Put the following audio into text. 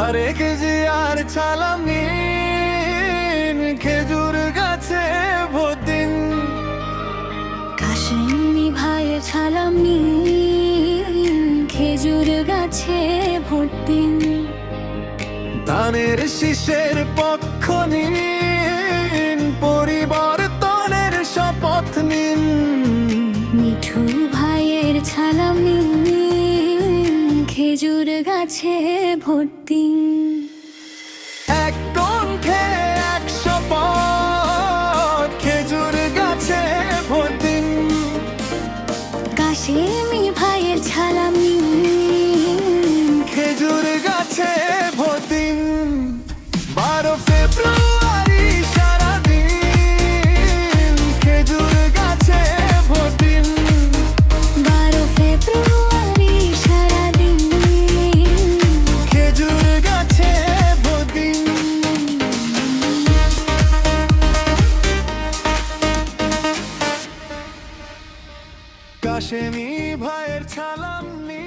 আরে কেজি আর ছালামিন খেজুর গাছে ভোদিন। কাশেমি ভাইয়ের ছালামি খেজুর গাছে ভোট দিন। ধানের শীষের পক্ষ নিন, পরিবর্তনের শপথ নিন। মিঠু ভাইয়ের ছালামি খেজুর গাছে ভোট দিন। এক কণ্ঠে এক শপথ, খেজুর গাছে ভোট দিন। কাশেমি ভাইয়ের ছালামি খেজুর গাছে ভোট দিন। 12 ফেব্রুয়ারি সারাদিন খেজুর গাছে ভোট দিন। 12 ফেব্রুয়ারি সারাদিন খেজুর গাছে ভোট দিন। কাশেমি ভাইয়ের ছালামি